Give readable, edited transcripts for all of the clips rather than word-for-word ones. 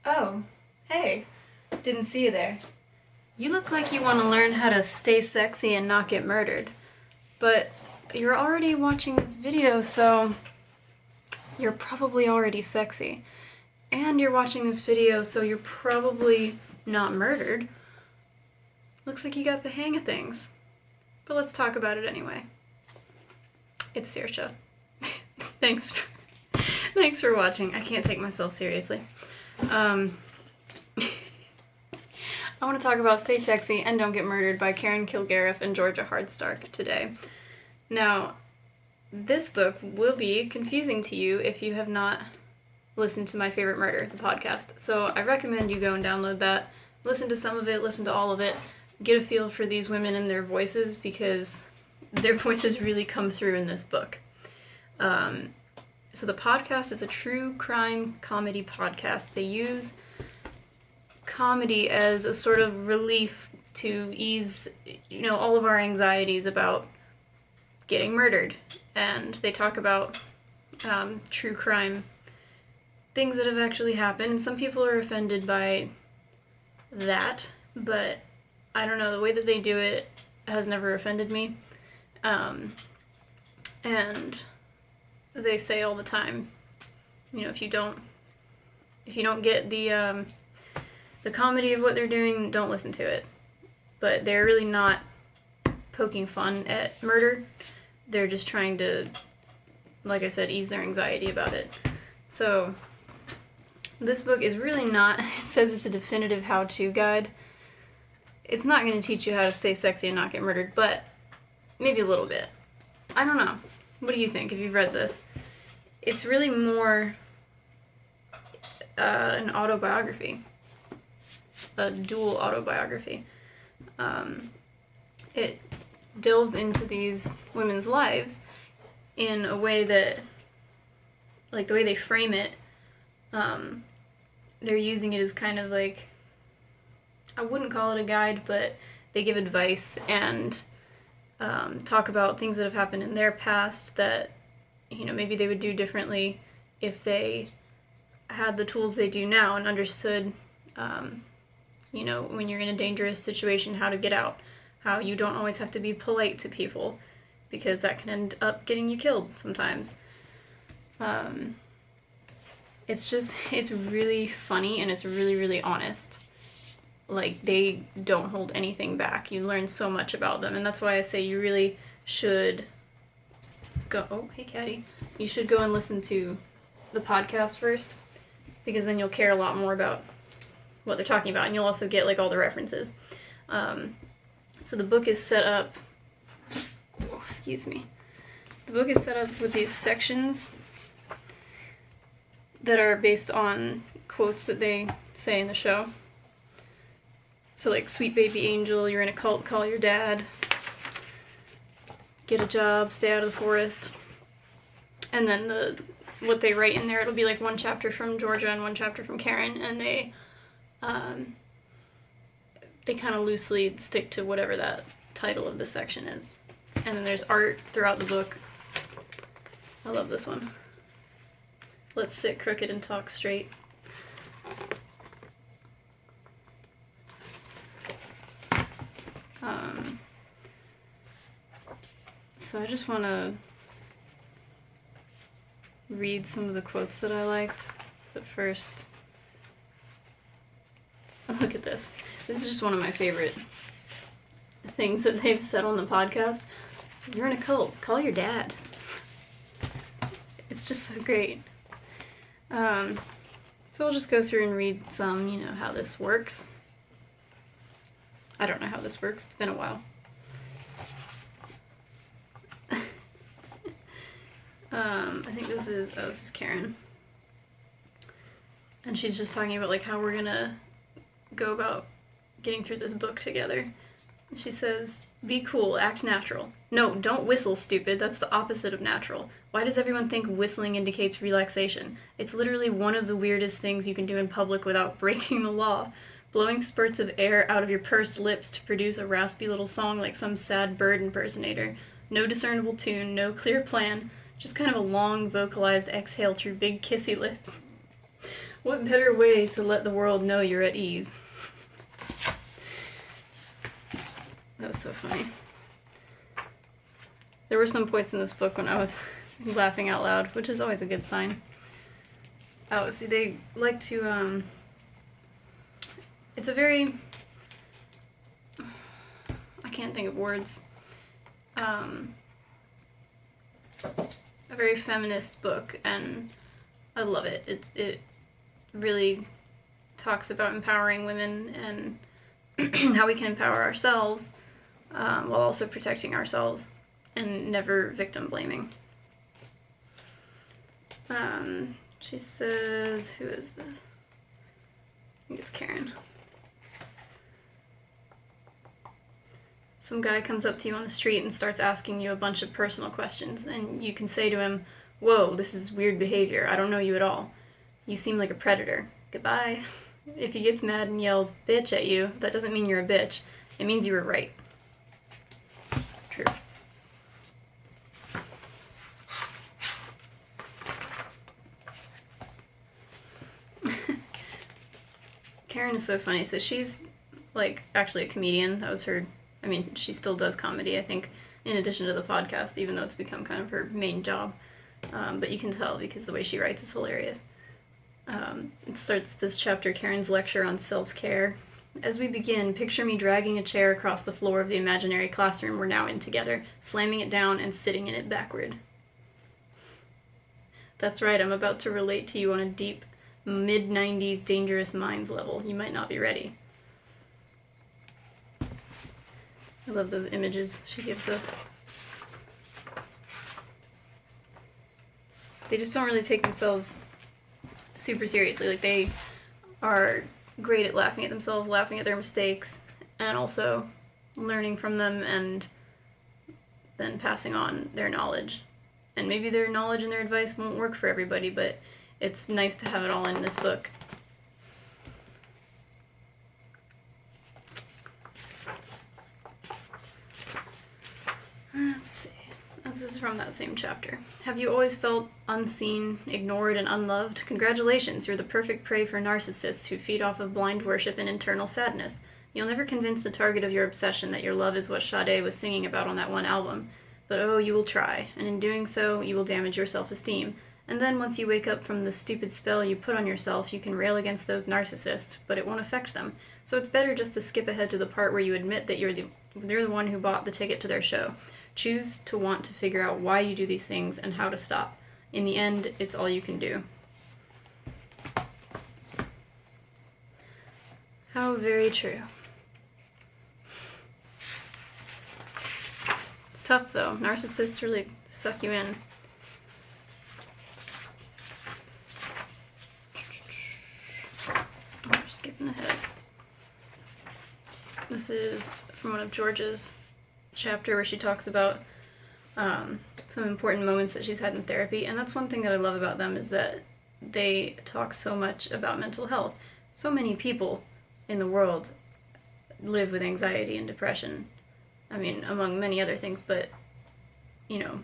Oh, hey. Didn't see you there. You look like you want to learn how to stay sexy and not get murdered. But you're already watching this video, so you're probably already sexy. And you're watching this video, so you're probably not murdered. Looks like you got the hang of things. But let's talk about it anyway. It's Saoirse. Thanks for watching. I can't take myself seriously. I want to talk about Stay Sexy and Don't Get Murdered by Karen Kilgariff and Georgia Hardstark today. Now, this book will be confusing to you if you have not listened to My Favorite Murder, the podcast. So I recommend you go and download that, listen to some of it, listen to all of it, get a feel for these women and their voices, because their voices really come through in this book. So the podcast is a true crime comedy podcast. They use comedy as a sort of relief to ease, all of our anxieties about getting murdered. And they talk about true crime, things that have actually happened. And some people are offended by that, but I don't know, the way that they do it has never offended me. And they say all the time, if you don't get the comedy of what they're doing, don't listen to it. But they're really not poking fun at murder. They're just trying to, like I said, ease their anxiety about it. So this book is really not, it says it's a definitive how-to guide. It's not going to teach you how to stay sexy and not get murdered, but maybe a little bit. I don't know. What do you think if you've read this? It's really more an autobiography. A dual autobiography. It delves into these women's lives in a way that, like the way they frame it, they're using it as kind of like, I wouldn't call it a guide, but they give advice and talk about things that have happened in their past that, maybe they would do differently if they had the tools they do now and understood, when you're in a dangerous situation, how to get out, how you don't always have to be polite to people, because that can end up getting you killed sometimes. It's really funny and it's really, really honest. Like, they don't hold anything back. You learn so much about them, and that's why I say you really should go, oh, hey Caddy, you should go and listen to the podcast first, because then you'll care a lot more about what they're talking about, and you'll also get, all the references. So the book is set up, the book is set up with these sections that are based on quotes that they say in the show. So sweet baby angel, you're in a cult, call your dad, get a job, stay out of the forest. And then what they write in there, it'll be one chapter from Georgia and one chapter from Karen, and they kind of loosely stick to whatever that title of the section is. And then there's art throughout the book. I love this one. Let's sit crooked and talk straight. So I just want to read some of the quotes that I liked, but first, look at this. This is just one of my favorite things that they've said on the podcast. You're in a cult, call your dad. It's just so great. So I'll just go through and read some, how this works. I don't know how this works, it's been a while. I think this is Karen. And she's just talking about how we're gonna go about getting through this book together. She says, be cool, act natural. No, don't whistle, stupid. That's the opposite of natural. Why does everyone think whistling indicates relaxation? It's literally one of the weirdest things you can do in public without breaking the law. Blowing spurts of air out of your pursed lips to produce a raspy little song like some sad bird impersonator. No discernible tune, no clear plan, just kind of a long vocalized exhale through big kissy lips. What better way to let the world know you're at ease? That was so funny. There were some points in this book when I was laughing out loud, which is always a good sign. Oh, see, they like to, it's a very, I can't think of words, a very feminist book, and I love it. It really talks about empowering women and how we can empower ourselves while also protecting ourselves and never victim blaming. She says, who is this? I think it's Karen. Some guy comes up to you on the street and starts asking you a bunch of personal questions, and you can say to him, "Whoa, this is weird behavior. I don't know you at all. You seem like a predator. Goodbye." If he gets mad and yells bitch at you, that doesn't mean you're a bitch. It means you were right. True. Karen is so funny. So she's like actually a comedian. That was her. I mean, she still does comedy, I think, in addition to the podcast, even though it's become kind of her main job. But you can tell because the way she writes is hilarious. It starts this chapter, Karen's lecture on self-care. As we begin, picture me dragging a chair across the floor of the imaginary classroom we're now in together, slamming it down and sitting in it backward. That's right, I'm about to relate to you on a deep, mid-90s Dangerous Minds level. You might not be ready. I love those images she gives us. They just don't really take themselves super seriously. Like, they are great at laughing at themselves, laughing at their mistakes, and also learning from them and then passing on their knowledge. And maybe their knowledge and their advice won't work for everybody, but it's nice to have it all in this book. Let's see. This is from that same chapter. Have you always felt unseen, ignored, and unloved? Congratulations, you're the perfect prey for narcissists who feed off of blind worship and internal sadness. You'll never convince the target of your obsession that your love is what Sade was singing about on that one album. But oh, you will try, and in doing so, you will damage your self-esteem. And then once you wake up from the stupid spell you put on yourself, you can rail against those narcissists, but it won't affect them. So it's better just to skip ahead to the part where you admit that you're the one who bought the ticket to their show. Choose to want to figure out why you do these things and how to stop. In the end, it's all you can do. How very true. It's tough though. Narcissists really suck you in. Oh, we're skipping ahead. This is from one of George's chapter where she talks about some important moments that she's had in therapy, and that's one thing that I love about them is that they talk so much about mental health. So many people in the world live with anxiety and depression. I mean, among many other things, but, you know,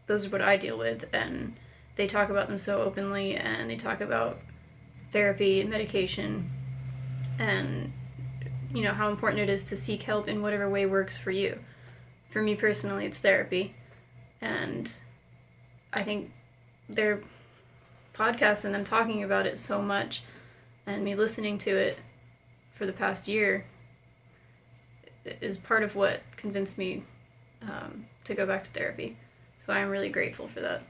those are what I deal with, and they talk about them so openly, and they talk about therapy and medication, and, you know, how important it is to seek help in whatever way works for you. For me personally, it's therapy, and I think their podcasts and them talking about it so much, and me listening to it for the past year, is part of what convinced me to go back to therapy. So I am really grateful for that.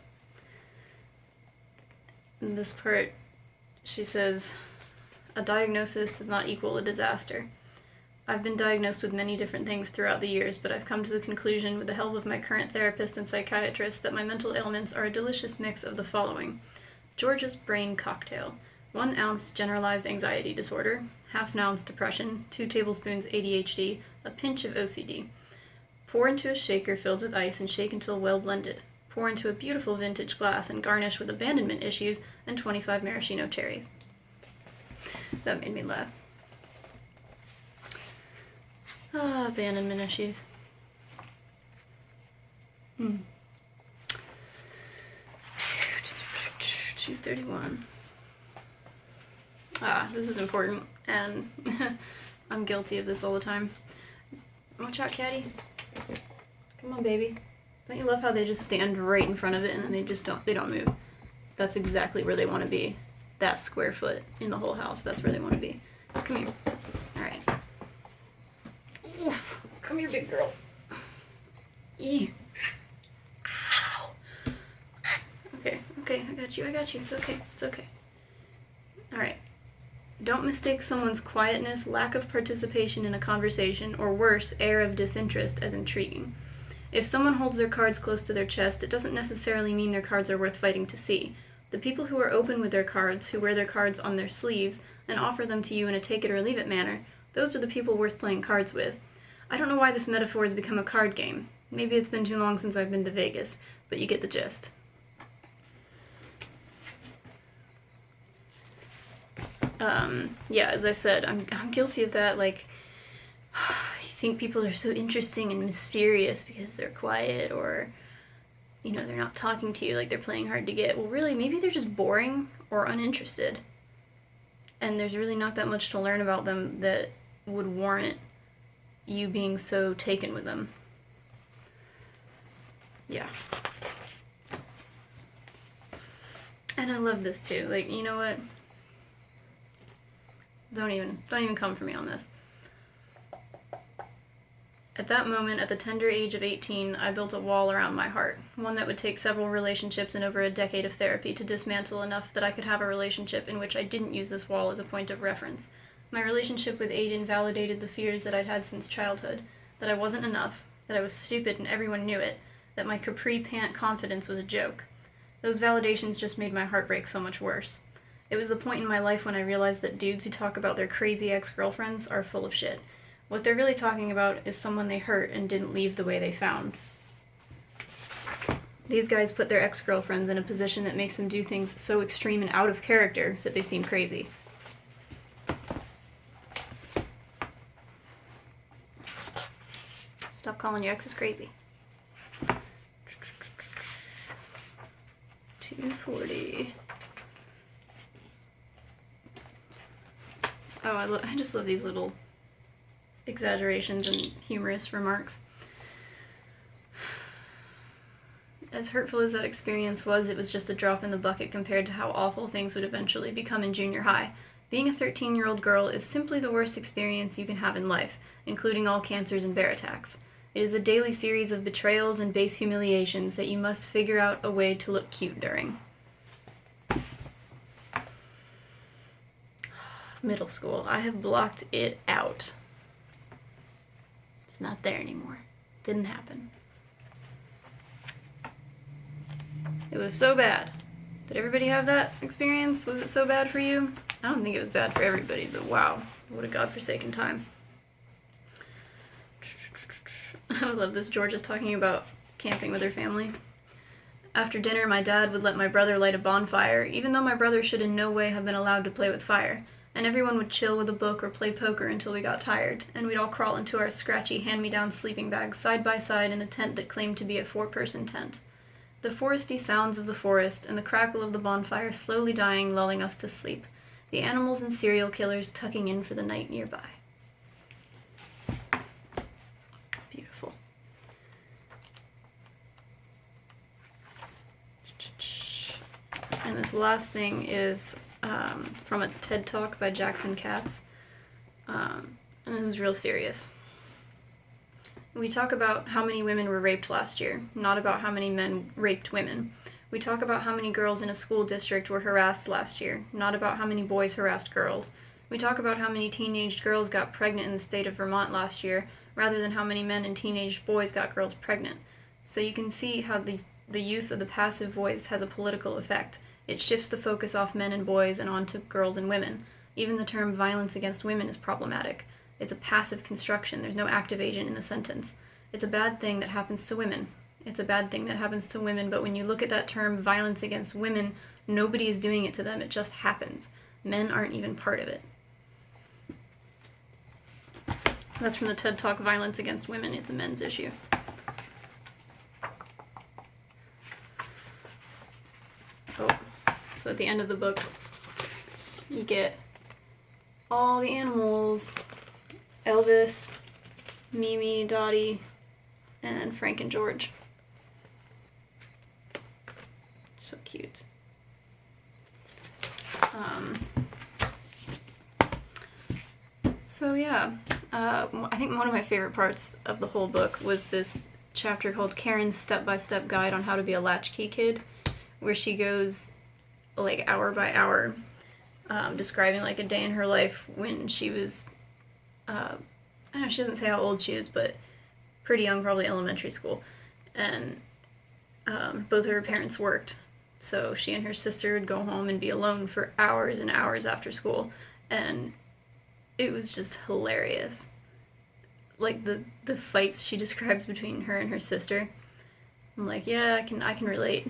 In this part, she says, "A diagnosis does not equal a disaster. I've been diagnosed with many different things throughout the years, but I've come to the conclusion, with the help of my current therapist and psychiatrist, that my mental ailments are a delicious mix of the following: George's brain cocktail, 1 ounce generalized anxiety disorder, ½ ounce depression, 2 tablespoons ADHD, a pinch of OCD. Pour into a shaker filled with ice and shake until well blended. Pour into a beautiful vintage glass and garnish with abandonment issues and 25 maraschino cherries." That made me laugh. Abandonment issues. 231. This is important, and I'm guilty of this all the time. Watch out, Caddy. Come on, baby. Don't you love how they just stand right in front of it and then they don't move? That's exactly where they want to be. That square foot in the whole house. That's where they want to be. Come here. All right. Oof. Come here, big girl. Eee. Ow. Okay, I got you. It's okay. All right. Don't mistake someone's quietness, lack of participation in a conversation, or worse, air of disinterest as intriguing. If someone holds their cards close to their chest, it doesn't necessarily mean their cards are worth fighting to see. The people who are open with their cards, who wear their cards on their sleeves, and offer them to you in a take-it-or-leave-it manner, those are the people worth playing cards with. I don't know why this metaphor has become a card game. Maybe it's been too long since I've been to Vegas, but you get the gist. Yeah, as I said, I'm guilty of that, like, you think people are so interesting and mysterious because they're quiet, or, you know, they're not talking to you, like they're playing hard to get. Well, really, maybe they're just boring or uninterested, and there's really not that much to learn about them that would warrant you being so taken with them. Yeah. And I love this too. Like, you know what? Don't even come for me on this. At that moment, at the tender age of 18, I built a wall around my heart, one that would take several relationships and over a decade of therapy to dismantle enough that I could have a relationship in which I didn't use this wall as a point of reference. My relationship with Aiden validated the fears that I'd had since childhood, that I wasn't enough, that I was stupid and everyone knew it, that my capri pant confidence was a joke. Those validations just made my heartbreak so much worse. It was the point in my life when I realized that dudes who talk about their crazy ex-girlfriends are full of shit. What they're really talking about is someone they hurt and didn't leave the way they found. These guys put their ex-girlfriends in a position that makes them do things so extreme and out of character that they seem crazy. Stop calling your exes crazy. 240. Oh, I just love these little exaggerations and humorous remarks. As hurtful as that experience was, it was just a drop in the bucket compared to how awful things would eventually become in junior high. Being a 13-year-old girl is simply the worst experience you can have in life, including all cancers and bear attacks. It is a daily series of betrayals and base humiliations that you must figure out a way to look cute during. Middle school. I have blocked it out. It's not there anymore. Didn't happen. It was so bad. Did everybody have that experience? Was it so bad for you? I don't think it was bad for everybody, but wow. What a godforsaken time. I love this. George is talking about camping with her family. After dinner, my dad would let my brother light a bonfire, even though my brother should in no way have been allowed to play with fire. And everyone would chill with a book or play poker until we got tired, and we'd all crawl into our scratchy hand-me-down sleeping bags side by side in a tent that claimed to be a 4-person tent. The foresty sounds of the forest and the crackle of the bonfire slowly dying, lulling us to sleep. The animals and serial killers tucking in for the night nearby. Beautiful. And this last thing is from a TED Talk by Jackson Katz, and this is real serious. We talk about how many women were raped last year, not about how many men raped women. We talk about how many girls in a school district were harassed last year, not about how many boys harassed girls. We talk about how many teenage girls got pregnant in the state of Vermont last year, rather than how many men and teenage boys got girls pregnant. So you can see how the use of the passive voice has a political effect. It shifts the focus off men and boys and onto girls and women. Even the term violence against women is problematic. It's a passive construction. There's no active agent in the sentence. It's a bad thing that happens to women. It's a bad thing that happens to women, but when you look at that term, violence against women, nobody is doing it to them. It just happens. Men aren't even part of it. That's from the TED Talk, Violence Against Women. It's a men's issue. Oh, so at the end of the book, you get all the animals. Elvis, Mimi, Dottie, and Frank and George. So cute. So yeah, I think one of my favorite parts of the whole book was this chapter called Karen's Step-by-Step Guide on How to Be a Latchkey Kid, where she goes like hour by hour describing like a day in her life when she was, I don't know, she doesn't say how old she is, but pretty young, probably elementary school, and both of her parents worked, so she and her sister would go home and be alone for hours and hours after school, and it was just hilarious. Like the fights she describes between her and her sister, I'm like, yeah, I can relate.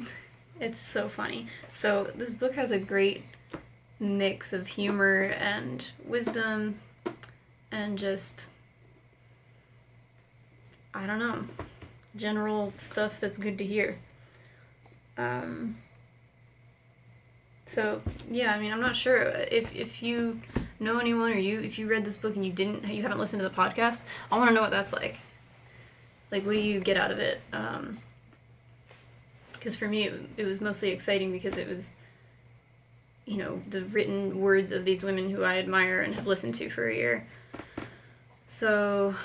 It's so funny. So this book has a great mix of humor and wisdom and just, I don't know, general stuff that's good to hear. So yeah, I mean, I'm not sure if you know anyone, or if you read this book and you haven't listened to the podcast, I want to know what that's like. Like, what do you get out of it? Because for me, it was mostly exciting because it was, you know, the written words of these women who I admire and have listened to for a year. So,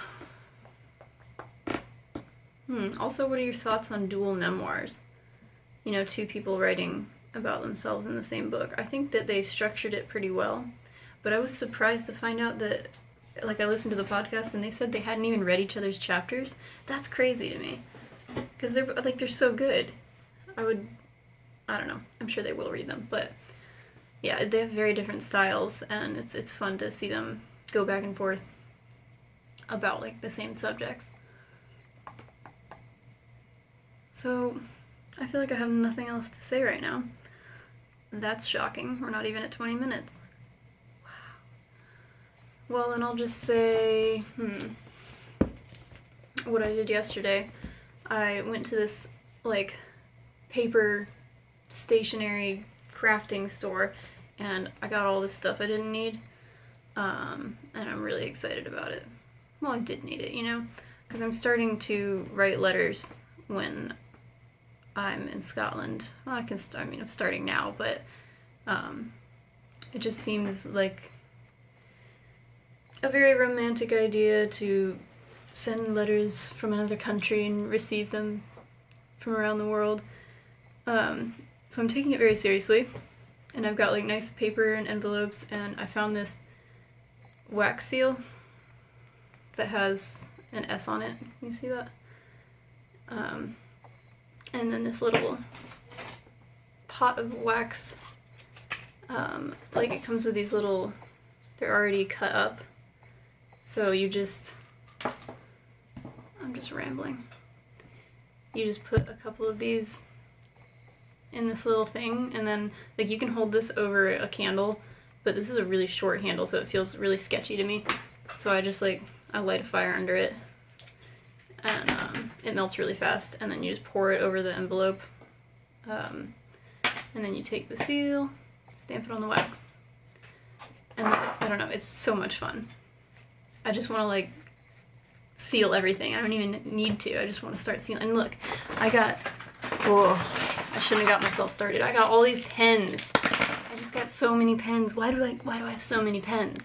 also, what are your thoughts on dual memoirs? You know, two people writing about themselves in the same book. I think that they structured it pretty well, but I was surprised to find out that, like, I listened to the podcast and they said they hadn't even read each other's chapters. That's crazy to me, because they're so good. I don't know, I'm sure they will read them, but yeah, they have very different styles, and it's fun to see them go back and forth about, like, the same subjects. So, I feel like I have nothing else to say right now. That's shocking. We're not even at 20 minutes. Wow. Well, then I'll just say, what I did yesterday. I went to this, like, paper stationery crafting store, and I got all this stuff I didn't need, and I'm really excited about it. Well, I did need it, you know, because I'm starting to write letters when I'm in Scotland. Well, I'm starting now, but it just seems like a very romantic idea to send letters from another country and receive them from around the world. So I'm taking it very seriously, and I've got, like, nice paper and envelopes, and I found this wax seal that has an S on it. Can you see that? And then this little pot of wax, like, it comes with these little, they're already cut up, so I'm just rambling. You just put a couple of these in this little thing, and then, like, you can hold this over a candle, but this is a really short handle, so it feels really sketchy to me, so I just, like, I light a fire under it, and it melts really fast, and then you just pour it over the envelope, and then you take the seal, stamp it on the wax, and I don't know, it's so much fun. I just want to, like, seal everything. I don't even need to, I just want to start sealing. And look, I shouldn't have got myself started. I got all these pens. I just got so many pens. Why do I have so many pens?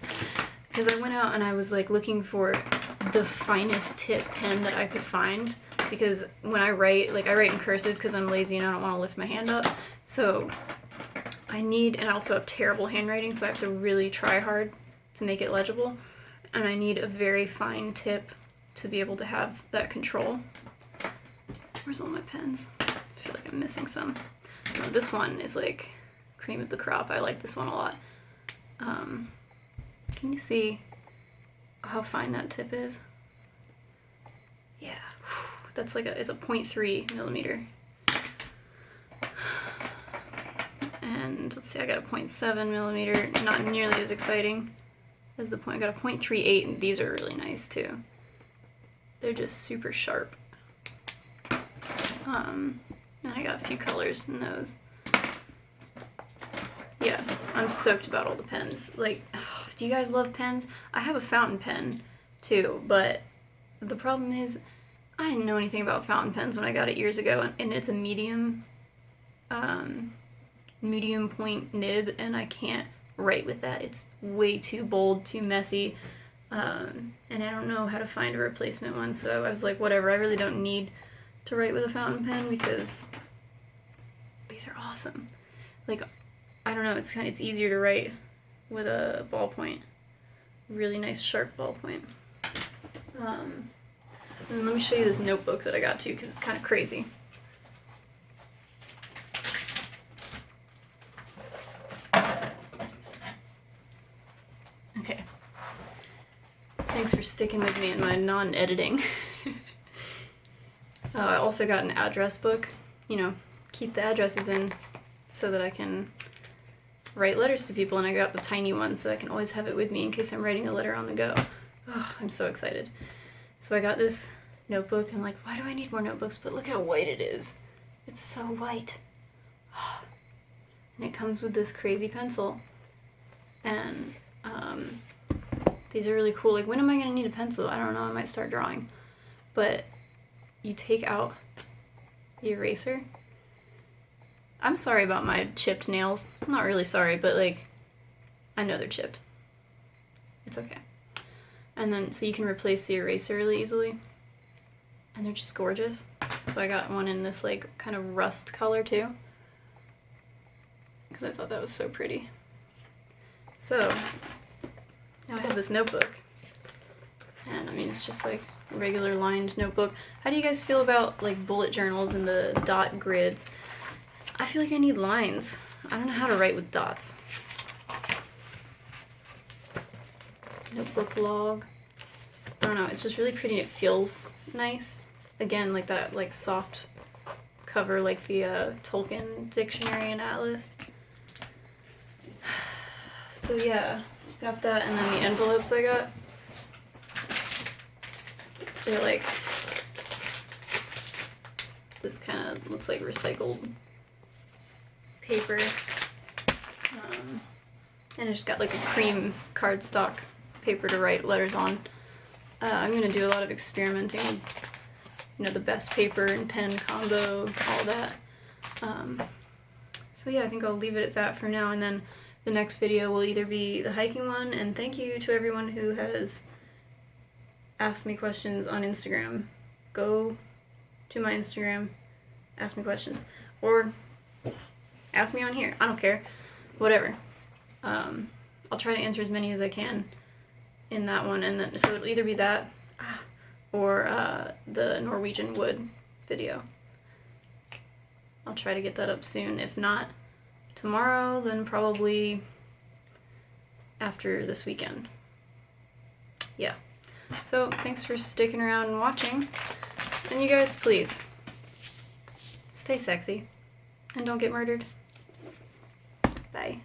Because I went out and I was, like, looking for the finest tip pen that I could find, because when I write, like, I write in cursive because I'm lazy and I don't want to lift my hand up, so and I also have terrible handwriting, so I have to really try hard to make it legible, and I need a very fine tip to be able to have that control. Where's all my pens? I feel like I'm missing some. No, this one is, like, cream of the crop. I like this one a lot. Can you see how fine that tip is? Yeah, that's like it's a 0.3 millimeter. And let's see, I got a 0.7 millimeter, not nearly as exciting as the point. I got a 0.38, and these are really nice too. They're just super sharp. And I got a few colors in those. Yeah, I'm stoked about all the pens. Like, do you guys love pens? I have a fountain pen too, but the problem is I didn't know anything about fountain pens when I got it years ago, and it's a medium point nib, and I can't write with that. It's way too bold, too messy, and I don't know how to find a replacement one, so I was like, whatever, I really don't need to write with a fountain pen because these are awesome. Like, I don't know, it's easier to write with a ballpoint. Really nice sharp ballpoint. And let me show you this notebook that I got too, because it's kind of crazy. Okay. Thanks for sticking with me in my non-editing. I also got an address book. You know, keep the addresses in so that I can write letters to people, and I got the tiny one so I can always have it with me in case I'm writing a letter on the go. Oh, I'm so excited. So I got this notebook, and like, why do I need more notebooks? But look how white it is. It's so white. And it comes with this crazy pencil. And these are really cool. Like, when am I gonna need a pencil? I don't know, I might start drawing. But you take out the eraser. I'm sorry about my chipped nails. I'm not really sorry, but like, I know they're chipped. It's okay. And then, so you can replace the eraser really easily. And they're just gorgeous. So I got one in this like kind of rust color too, because I thought that was so pretty. So now I have this notebook, and I mean, it's just like a regular lined notebook. How do you guys feel about like bullet journals and the dot grids? I feel like I need lines. I don't know how to write with dots. Notebook log. I don't know, it's just really pretty and it feels nice. Again, like that like soft cover like the Tolkien dictionary and atlas. So yeah, got that, and then the envelopes I got. They're like, this kind of looks like recycled paper. And I just got like a cream cardstock paper to write letters on. I'm gonna do a lot of experimenting with, you know, the best paper and pen combo, all that. So yeah, I think I'll leave it at that for now, and then the next video will either be the hiking one, and thank you to everyone who has asked me questions on Instagram. Go to my Instagram, ask me questions, or ask me on here, I don't care, whatever. I'll try to answer as many as I can in that one, and then so it'll either be that or the Norwegian wood video. I'll try to get that up soon. If not tomorrow, then probably after this weekend. Yeah. So thanks for sticking around and watching, and you guys, please stay sexy and don't get murdered. Bye.